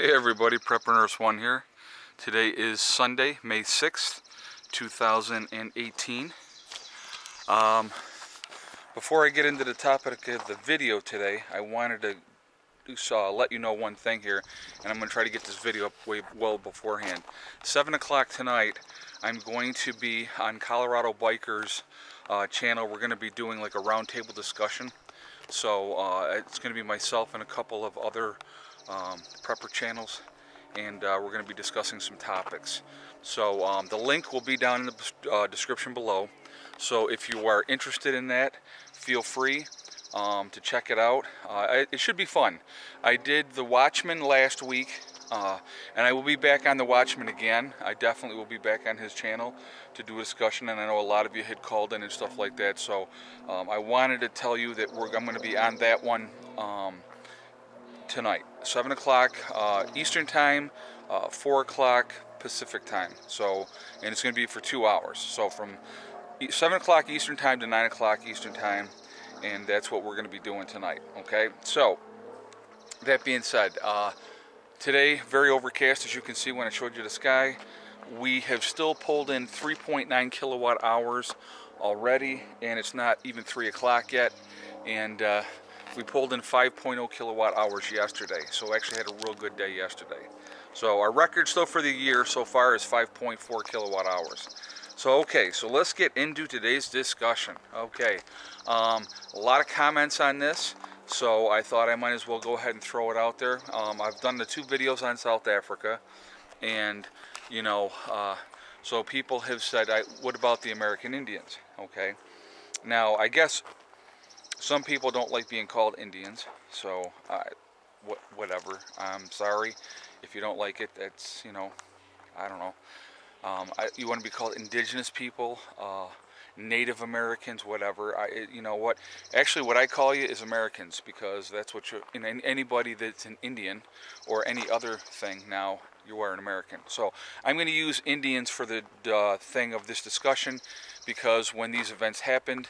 Hey everybody, Prepper Nurse 1 here. Today is Sunday, May 6th, 2018. Before I get into the topic of the video today, I wanted to let you know one thing here, and I'm going to try to get this video up way well beforehand. 7 o'clock tonight, I'm going to be on Colorado Bikers channel. We're going to be doing like a roundtable discussion. So it's going to be myself and a couple of other prepper channels, and we're going to be discussing some topics. So the link will be down in the description below. So if you are interested in that, feel free to check it out. It should be fun. I did the Watchman last week, and I will be back on the Watchman again. I definitely will be back on his channel to do a discussion, and I know a lot of you had called in and stuff like that. So I wanted to tell you that I'm going to be on that one tonight, 7 o'clock Eastern Time, 4 o'clock Pacific Time. So, and it's going to be for 2 hours. So from 7 o'clock Eastern Time to 9 o'clock Eastern Time, and that's what we're going to be doing tonight. Okay, so that being said, today very overcast, as you can see when I showed you the sky. We have still pulled in 3.9 kilowatt hours already, and it's not even 3 o'clock yet. And we pulled in 5.0 kilowatt hours yesterday, so actually had a real good day yesterday. So our record still for the year so far is 5.4 kilowatt hours. So okay, so let's get into today's discussion. Okay, a lot of comments on this, so I thought I might as well go ahead and throw it out there. I've done the 2 videos on South Africa, and you know, so people have said, what about the American Indians? Okay, now I guess some people don't like being called Indians, so whatever. I'm sorry if you don't like it. That's, you know, I don't know. You want to be called indigenous people, Native Americans, whatever. You know what? Actually, what I call you is Americans, because that's what you're. Anybody that's an Indian or any other thing now, you are an American. So I'm going to use Indians for the thing of this discussion, because when these events happened,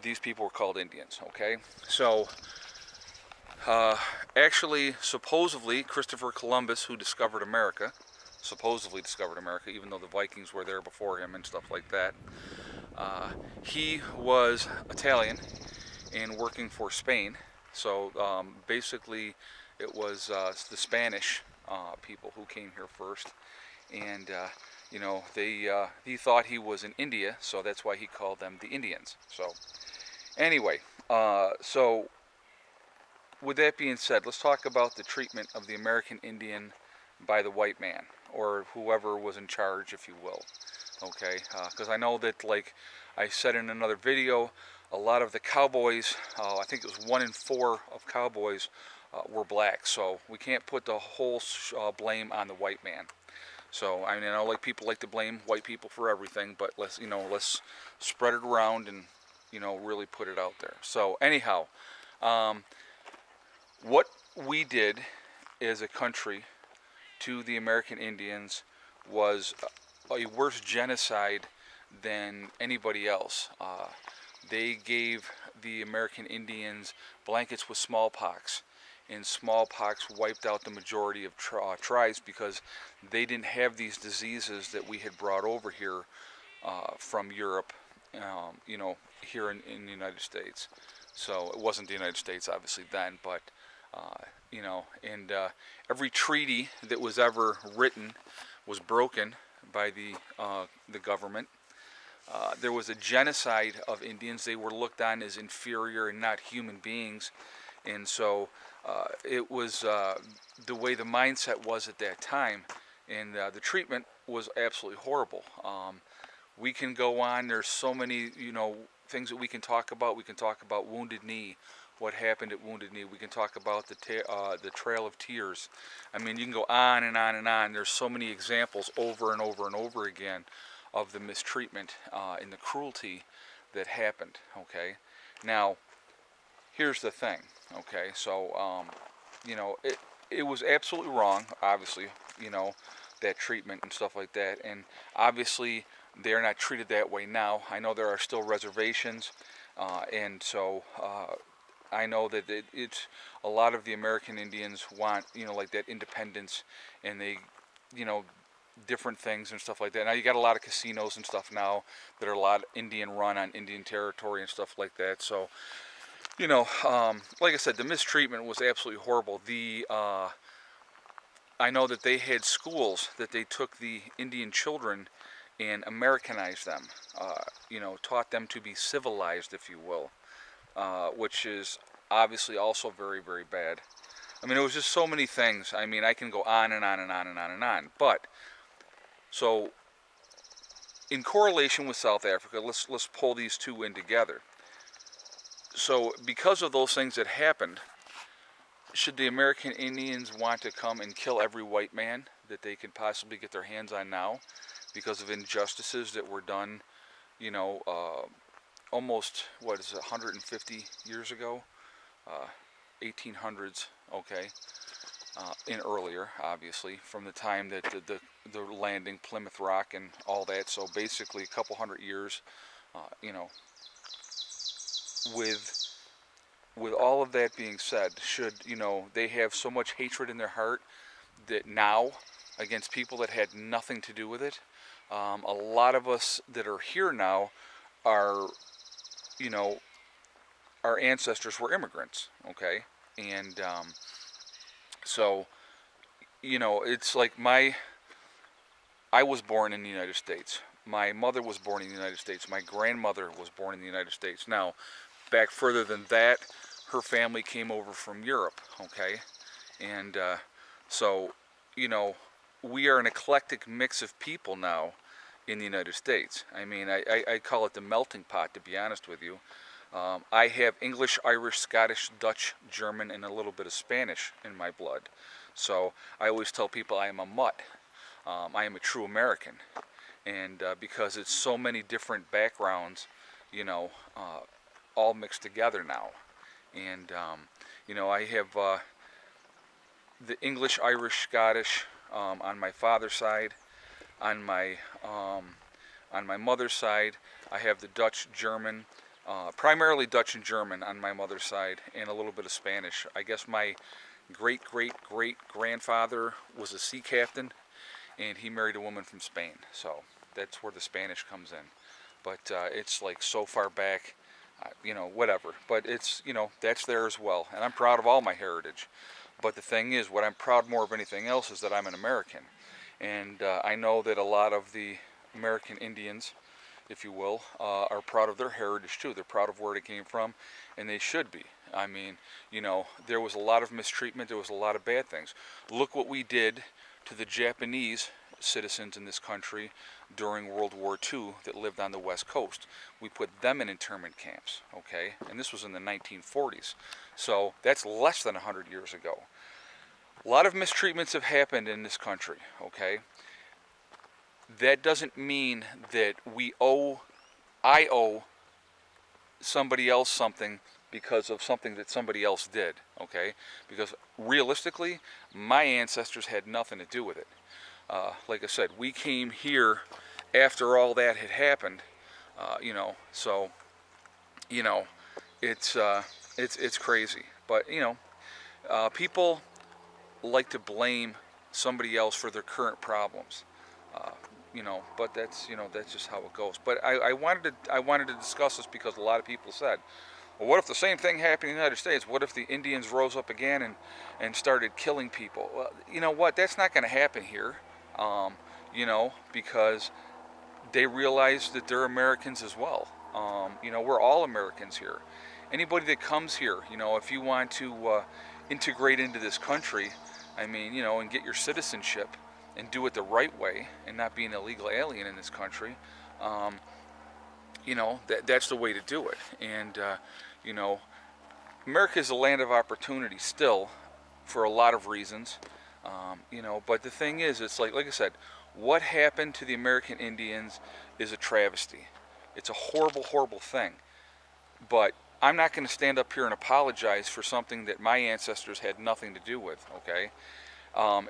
these people were called Indians. Okay, so actually, supposedly, Christopher Columbus, who discovered America, supposedly discovered America, even though the Vikings were there before him and stuff like that, he was Italian and working for Spain. So basically, it was the Spanish people who came here first, and you know, he thought he was in India, so that's why he called them the Indians. So anyway, so with that being said, let's talk about the treatment of the American Indian by the white man, or whoever was in charge, if you will. Okay, because I know that, like I said in another video, a lot of the cowboys, I think it was 1 in 4 of cowboys were black, so we can't put the whole blame on the white man. So I mean, I know like people like to blame white people for everything, but let's spread it around and really put it out there. So anyhow, what we did as a country to the American Indians was a worse genocide than anybody else. They gave the American Indians blankets with smallpox, and smallpox wiped out the majority of tribes, because they didn't have these diseases that we had brought over here from Europe, here in the United States. So it wasn't the United States obviously then, but and every treaty that was ever written was broken by the government. There was a genocide of Indians. They were looked on as inferior and not human beings, and so it was the way the mindset was at that time, and the treatment was absolutely horrible. We can go on. There's so many things that we can talk about. We can talk about Wounded Knee, what happened at Wounded Knee. We can talk about the Trail of Tears. I mean, you can go on and on and on. There's so many examples over and over and over again of the mistreatment and the cruelty that happened. Okay, now here's the thing. Okay, so it was absolutely wrong, obviously, that treatment and stuff like that, and obviously they're not treated that way now. I know there are still reservations, and so I know that it's a lot of the American Indians want, you know, like that independence, and they, you know, different things and stuff like that. Now you got a lot of casinos and stuff now that are a lot Indian run on Indian territory and stuff like that. So, you know, like I said, the mistreatment was absolutely horrible. I know that they had schools that they took the Indian children and Americanized them, you know, taught them to be civilized, if you will, which is obviously also very, very bad. I mean, it was just so many things. I mean, I can go on and on and on and on and on. But, so, in correlation with South Africa, let's pull these two in together. So, because of those things that happened, should the American Indians want to come and kill every white man that they could possibly get their hands on now because of injustices that were done, you know, almost, what is it, 150 years ago? 1800s, okay, and earlier, obviously, from the time that the landing, Plymouth Rock and all that. So basically a couple hundred years, you know, with all of that being said, should, you know, they have so much hatred in their heart that now, against people that had nothing to do with it, a lot of us that are here now are, you know, our ancestors were immigrants, okay? And so, you know, it's like I was born in the United States. My mother was born in the United States. My grandmother was born in the United States. Now, back further than that, her family came over from Europe, okay? And so, you know, we are an eclectic mix of people now in the United States. I mean, I call it the melting pot, to be honest with you. I have English, Irish, Scottish, Dutch, German, and a little bit of Spanish in my blood. So I always tell people I am a mutt. I am a true American. And because it's so many different backgrounds, you know, all mixed together now. And, you know, I have the English, Irish, Scottish on my father's side. On my mother's side, I have the Dutch, German, primarily Dutch and German on my mother's side, and a little bit of Spanish. I guess my great-great-great-grandfather was a sea captain, and he married a woman from Spain. So that's where the Spanish comes in. But it's like so far back, you know, whatever. But it's, you know, that's there as well. And I'm proud of all my heritage. But the thing is, what I'm proud more of anything else is that I'm an American. And I know that a lot of the American Indians, if you will, are proud of their heritage too. They're proud of where they came from, and they should be. I mean, you know, there was a lot of mistreatment, there was a lot of bad things. Look what we did to the Japanese citizens in this country during World War II that lived on the West Coast. We put them in internment camps, okay? And this was in the 1940s. So that's less than 100 years ago. A lot of mistreatments have happened in this country, okay? That doesn't mean that I owe somebody else something because of something that somebody else did, okay? Because realistically, my ancestors had nothing to do with it. Like I said, we came here after all that had happened, you know, so, you know, it's crazy. But, you know, people like to blame somebody else for their current problems, you know, but that's, you know, that's just how it goes. But I wanted to discuss this because a lot of people said, well, what if the same thing happened in the United States? What if the Indians rose up again and started killing people? Well, you know what, that's not going to happen here, you know, because they realize that they're Americans as well. You know, we're all Americans here. Anybody that comes here, you know, if you want to integrate into this country, I mean, you know, and get your citizenship and do it the right way and not be an illegal alien in this country, you know, that's the way to do it. And, you know, America is a land of opportunity still for a lot of reasons, you know, but the thing is, it's like I said, what happened to the American Indians is a travesty. It's a horrible, horrible thing. But I'm not going to stand up here and apologize for something that my ancestors had nothing to do with, okay?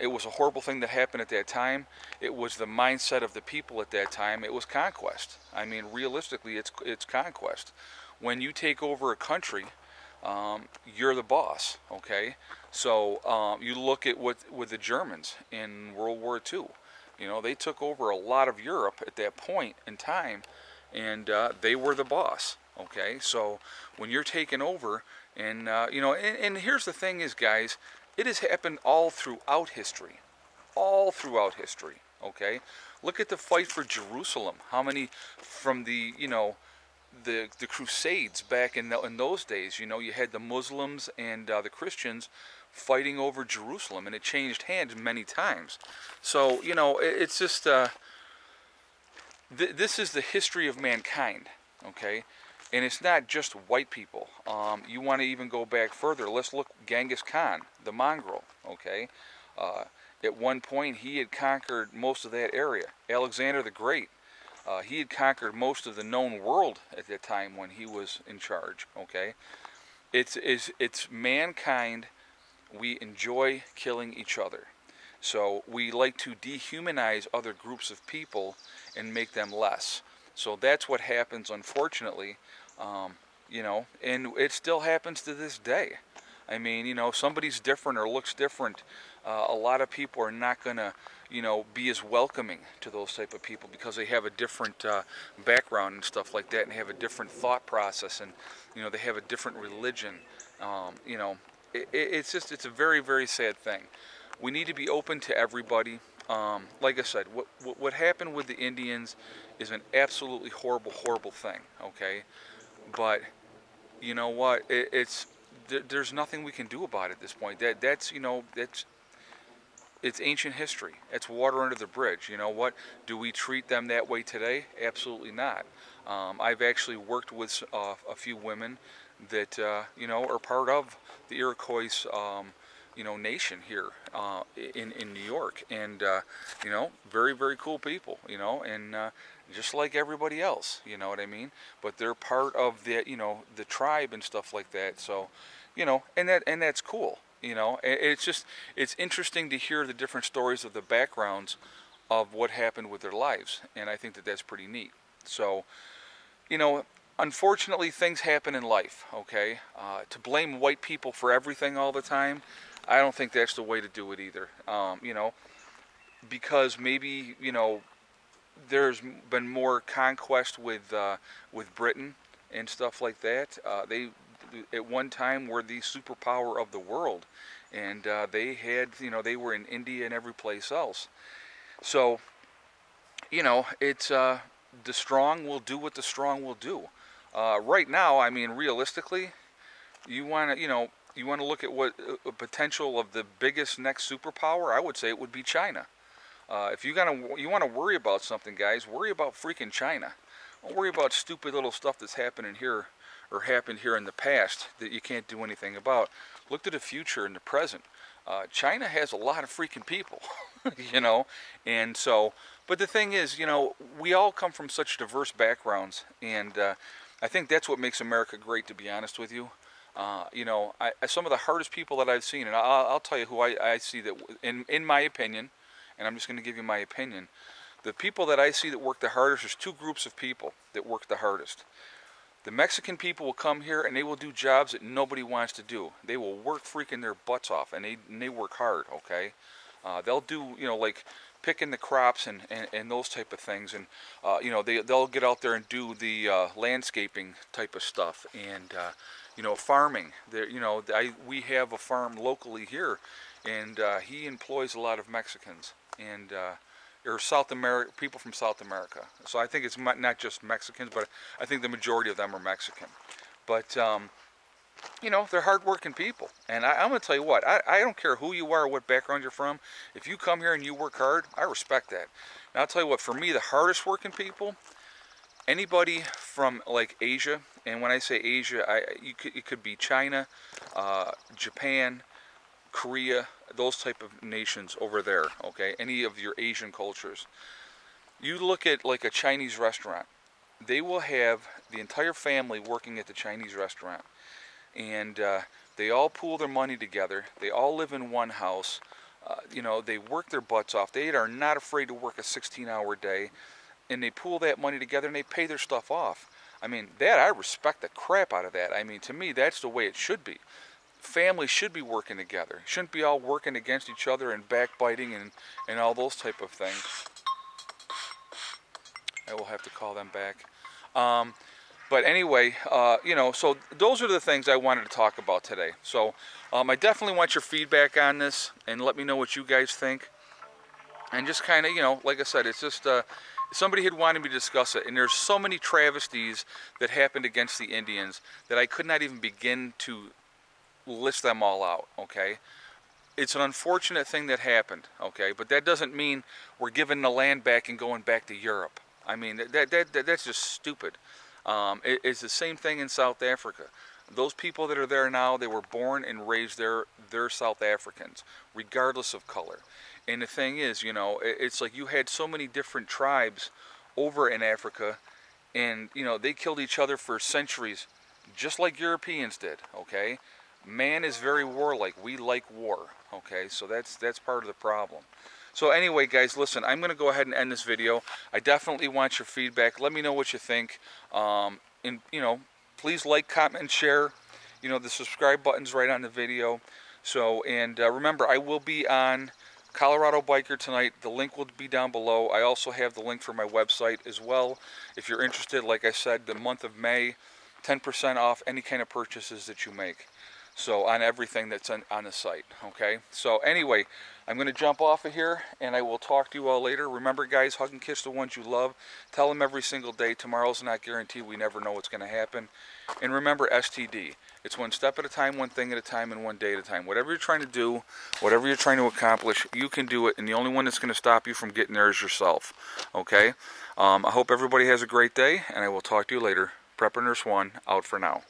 It was a horrible thing that happened at that time. It was the mindset of the people at that time. It was conquest. I mean, realistically, it's conquest. When you take over a country, you're the boss, okay? So you look at what with the Germans in World War II. You know, they took over a lot of Europe at that point in time, and they were the boss, okay? So when you're taking over, and you know, and here's the thing is, guys, it has happened all throughout history. All throughout history, okay? Look at the fight for Jerusalem. How many from the, you know, the Crusades back in those days, you know, you had the Muslims and the Christians fighting over Jerusalem, and it changed hands many times. So, you know, it's just, this is the history of mankind, okay? And it's not just white people. You want to even go back further. Let's look Genghis Khan, the Mongol, okay? At one point, he had conquered most of that area. Alexander the Great, he had conquered most of the known world at that time when he was in charge, okay? It's mankind. We enjoy killing each other. So we like to dehumanize other groups of people and make them less. So that's what happens, unfortunately, you know, and it still happens to this day. I mean, you know, somebody's different or looks different. A lot of people are not going to, you know, be as welcoming to those type of people because they have a different background and stuff like that, and have a different thought process, and, you know, they have a different religion. You know, it's a very, very sad thing. We need to be open to everybody. Like I said, what happened with the Indians is an absolutely horrible, horrible thing, okay? But you know what? There's nothing we can do about it at this point. That's you know, it's ancient history. It's water under the bridge. You know what? Do we treat them that way today? Absolutely not. I've actually worked with a few women that you know, are part of the Iroquois you know, nation here in New York, and you know, very, very cool people, you know, and just like everybody else, you know what I mean? But they're part of the, you know, the tribe and stuff like that. So, you know, and that's cool, you know. It's just, it's interesting to hear the different stories of the backgrounds of what happened with their lives, and I think that that's pretty neat. So, you know, unfortunately, things happen in life, okay? To blame white people for everything all the time, I don't think that's the way to do it either. You know, because maybe, you know, there's been more conquest with Britain and stuff like that. They at one time were the superpower of the world, and they had, you know, they were in India and every place else. So, you know, it's the strong will do what the strong will do. Right now, I mean, realistically, you want to, you know, you want to look at what potential of the biggest next superpower, I would say it would be China. If you want to worry about something, guys, worry about freaking China. Don't worry about stupid little stuff that's happening here or happened here in the past that you can't do anything about. Look to the future and the present. China has a lot of freaking people, you know, and so, but the thing is, you know, we all come from such diverse backgrounds, and I think that's what makes America great, to be honest with you. You know, some of the hardest people that I've seen, and I'll tell you who I see that, in my opinion, and I'm just going to give you my opinion, the people that I see that work the hardest, there's two groups of people that work the hardest. The Mexican people will come here and they will do jobs that nobody wants to do. They will work freaking their butts off, and they work hard, okay? They'll do, you know, like picking the crops and those type of things, and you know, they'll get out there and do the landscaping type of stuff, and you know, farming. There, you know, we have a farm locally here, and he employs a lot of Mexicans and or South America, people from South America. So I think it's not just Mexicans, but I think the majority of them are Mexican. But you know, they're hard-working people, and I'm going to tell you what, I don't care who you are or what background you're from. If you come here and you work hard, I respect that. And I'll tell you what, for me, the hardest working people, anybody from like Asia, and when I say Asia, it could be China, Japan, Korea, those type of nations over there, okay? Any of your Asian cultures. You look at like a Chinese restaurant, they will have the entire family working at the Chinese restaurant, and they all pool their money together. They all live in one house. You know, they work their butts off. They are not afraid to work a 16-hour day, and they pool that money together and they pay their stuff off. I mean, that, I respect the crap out of that. I mean, to me, that's the way it should be. Families should be working together. Shouldn't be all working against each other and backbiting and all those type of things. I will have to call them back. But anyway, you know, so those are the things I wanted to talk about today. So I definitely want your feedback on this, and let me know what you guys think. And just kind of, you know, like I said, it's just somebody had wanted me to discuss it, and there's so many travesties that happened against the Indians that I could not even begin to list them all out, okay? It's an unfortunate thing that happened, okay? But that doesn't mean we're giving the land back and going back to Europe. I mean, that's just stupid. It's the same thing in South Africa. Those people that are there now, they were born and raised there. They're South Africans, regardless of color. And the thing is, you know, it's like you had so many different tribes over in Africa, and, you know, they killed each other for centuries, just like Europeans did, okay? Man is very warlike. We like war, okay? So that's part of the problem. So anyway, guys, listen, I'm going to go ahead and end this video. I definitely want your feedback. Let me know what you think. And, you know, please like, comment, and share. You know, the subscribe button's right on the video. So, and remember, I will be on Colorado Biker tonight. The link will be down below. I also have the link for my website as well. If you're interested, like I said, the month of May, 10% off any kind of purchases that you make. So on everything that's on the site, okay? So anyway, I'm going to jump off of here, and I will talk to you all later. Remember, guys, hug and kiss the ones you love. Tell them every single day, tomorrow's not guaranteed. We never know what's going to happen. And remember, STD. It's one step at a time, one thing at a time, and one day at a time. Whatever you're trying to do, whatever you're trying to accomplish, you can do it, and the only one that's going to stop you from getting there is yourself, okay? I hope everybody has a great day, and I will talk to you later. Prepper Nurse 1, out for now.